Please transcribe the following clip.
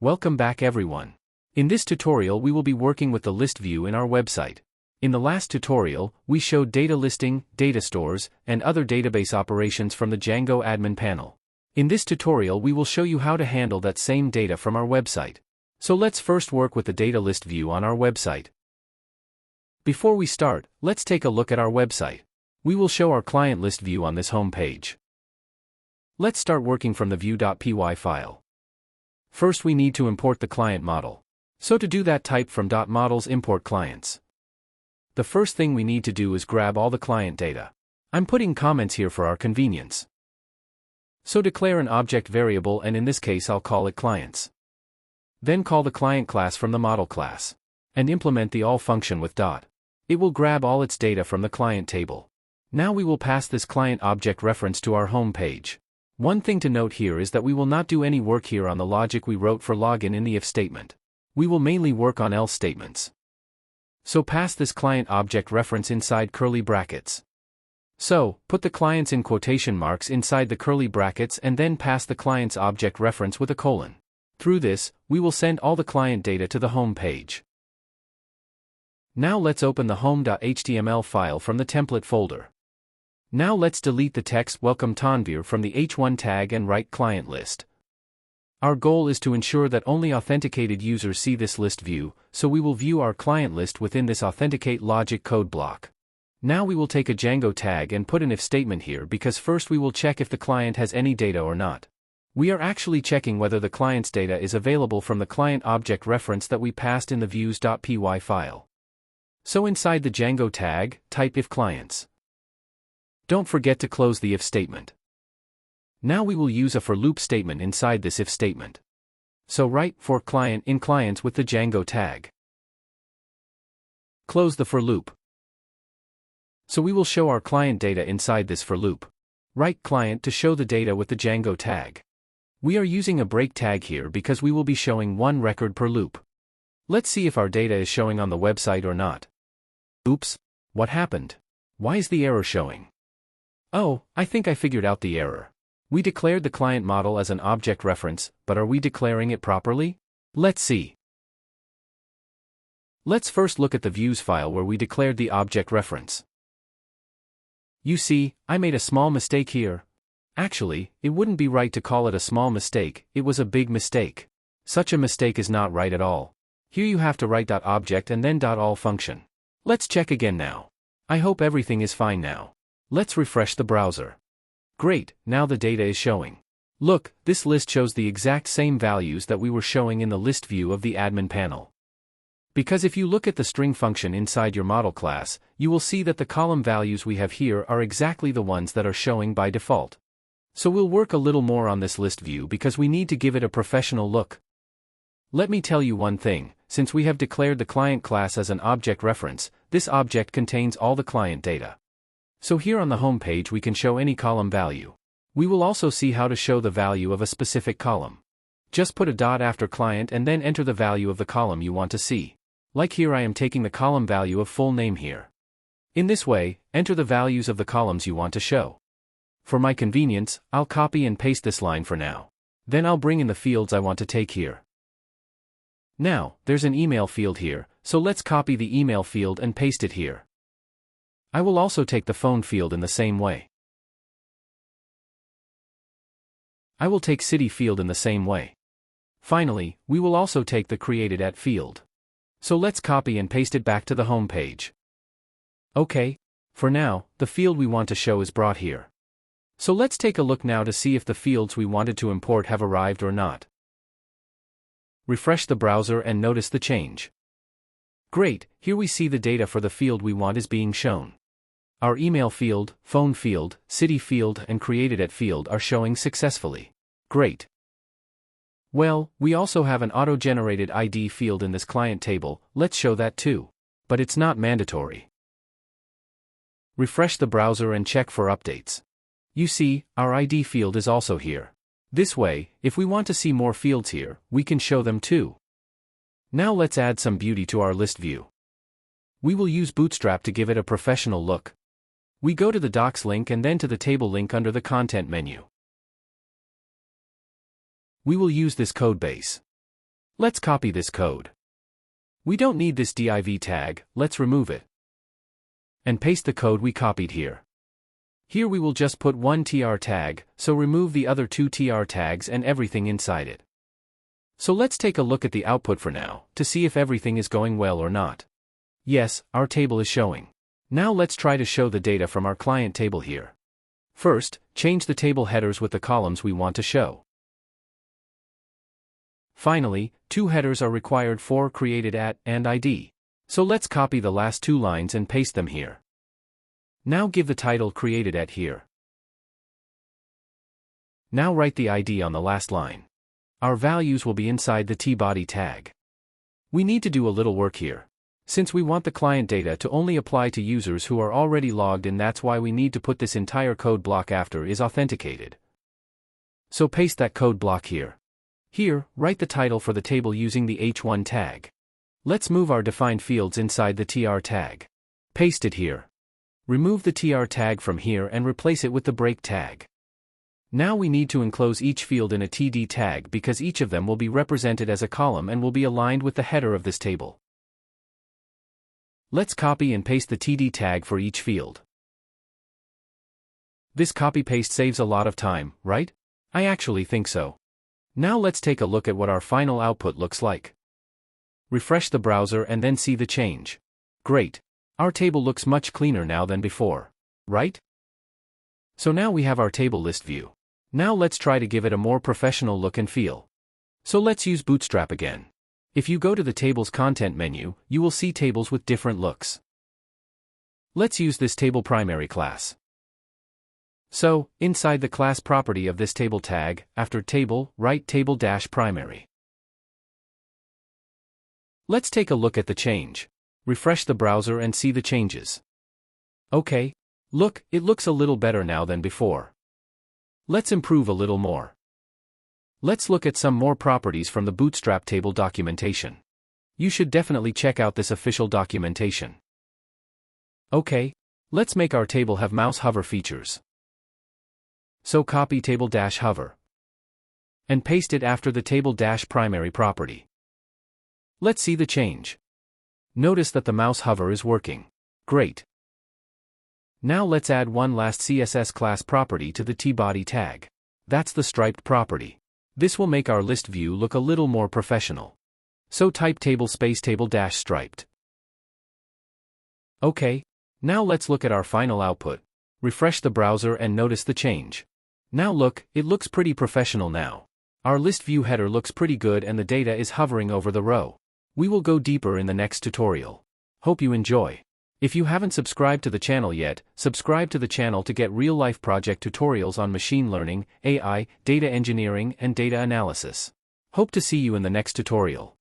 Welcome back everyone. In this tutorial we will be working with the list view in our website. In the last tutorial, we showed data listing, data stores, and other database operations from the Django admin panel. In this tutorial we will show you how to handle that same data from our website. So let's first work with the data list view on our website. Before we start, let's take a look at our website. We will show our client list view on this home page. Let's start working from the view.py file. First we need to import the client model. So to do that, type from .models import clients. The first thing we need to do is grab all the client data. I'm putting comments here for our convenience. So declare an object variable, and in this case I'll call it clients. Then call the client class from the model class. And implement the all function with dot. It will grab all its data from the client table. Now we will pass this client object reference to our home page. One thing to note here is that we will not do any work here on the logic we wrote for login in the if statement. We will mainly work on else statements. So pass this client object reference inside curly brackets. So, put the clients in quotation marks inside the curly brackets and then pass the client's object reference with a colon. Through this, we will send all the client data to the home page. Now let's open the home.html file from the template folder. Now let's delete the text welcome Tanvir from the h1 tag and write client list. Our goal is to ensure that only authenticated users see this list view, so we will view our client list within this authenticate logic code block. Now we will take a Django tag and put an if statement here because first we will check if the client has any data or not. We are actually checking whether the client's data is available from the client object reference that we passed in the views.py file. So inside the Django tag, type if clients. Don't forget to close the if statement. Now we will use a for loop statement inside this if statement. So write for client in clients with the Django tag. Close the for loop. So we will show our client data inside this for loop. Write client to show the data with the Django tag. We are using a break tag here because we will be showing one record per loop. Let's see if our data is showing on the website or not. Oops, what happened? Why is the error showing? Oh, I think I figured out the error. We declared the client model as an object reference, but are we declaring it properly? Let's see. Let's first look at the views file where we declared the object reference. You see, I made a small mistake here. Actually, it wouldn't be right to call it a small mistake, it was a big mistake. Such a mistake is not right at all. Here you have to write .object and then .all function. Let's check again now. I hope everything is fine now. Let's refresh the browser. Great, now the data is showing. Look, this list shows the exact same values that we were showing in the list view of the admin panel. Because if you look at the string function inside your model class, you will see that the column values we have here are exactly the ones that are showing by default. So we'll work a little more on this list view because we need to give it a professional look. Let me tell you one thing, since we have declared the client class as an object reference, this object contains all the client data. So here on the home page we can show any column value. We will also see how to show the value of a specific column. Just put a dot after client and then enter the value of the column you want to see. Like here I am taking the column value of full name here. In this way, enter the values of the columns you want to show. For my convenience, I'll copy and paste this line for now. Then I'll bring in the fields I want to take here. Now, there's an email field here, so let's copy the email field and paste it here. I will also take the phone field in the same way. I will take city field in the same way. Finally, we will also take the created at field. So let's copy and paste it back to the home page. Okay, for now, the field we want to show is brought here. So let's take a look now to see if the fields we wanted to import have arrived or not. Refresh the browser and notice the change. Great, here we see the data for the field we want is being shown. Our email field, phone field, city field and created at field are showing successfully. Great. Well, we also have an auto-generated ID field in this client table, let's show that too. But it's not mandatory. Refresh the browser and check for updates. You see, our ID field is also here. This way, if we want to see more fields here, we can show them too. Now let's add some beauty to our list view. We will use Bootstrap to give it a professional look. We go to the Docs link and then to the Table link under the Content menu. We will use this code base. Let's copy this code. We don't need this div tag, let's remove it. And paste the code we copied here. Here we will just put one tr tag, so remove the other two tr tags and everything inside it. So let's take a look at the output for now, to see if everything is going well or not. Yes, our table is showing. Now let's try to show the data from our client table here. First, change the table headers with the columns we want to show. Finally, two headers are required for created at and ID. So let's copy the last two lines and paste them here. Now give the title created at here. Now write the ID on the last line. Our values will be inside the tBody tag. We need to do a little work here. Since we want the client data to only apply to users who are already logged in, that's why we need to put this entire code block after is authenticated. So paste that code block here. Here, write the title for the table using the h1 tag. Let's move our defined fields inside the tr tag. Paste it here. Remove the tr tag from here and replace it with the break tag. Now we need to enclose each field in a td tag because each of them will be represented as a column and will be aligned with the header of this table. Let's copy and paste the td tag for each field. This copy-paste saves a lot of time, right? I actually think so. Now let's take a look at what our final output looks like. Refresh the browser and then see the change. Great. Our table looks much cleaner now than before, right? So now we have our table list view. Now let's try to give it a more professional look and feel. So let's use Bootstrap again. If you go to the table's content menu, you will see tables with different looks. Let's use this table primary class. So, inside the class property of this table tag, after table, write table-primary. Let's take a look at the change. Refresh the browser and see the changes. Okay. Look, it looks a little better now than before. Let's improve a little more. Let's look at some more properties from the Bootstrap table documentation. You should definitely check out this official documentation. Okay. Let's make our table have mouse hover features. So copy table-hover and paste it after the table-primary property. Let's see the change. Notice that the mouse hover is working. Great. Now let's add one last CSS class property to the tBody tag. That's the striped property. This will make our list view look a little more professional. So type table space table-striped. Okay. Now let's look at our final output. Refresh the browser and notice the change. Now look, it looks pretty professional now. Our list view header looks pretty good and the data is hovering over the row. We will go deeper in the next tutorial. Hope you enjoy. If you haven't subscribed to the channel yet, subscribe to the channel to get real-life project tutorials on machine learning, AI, data engineering, and data analysis. Hope to see you in the next tutorial.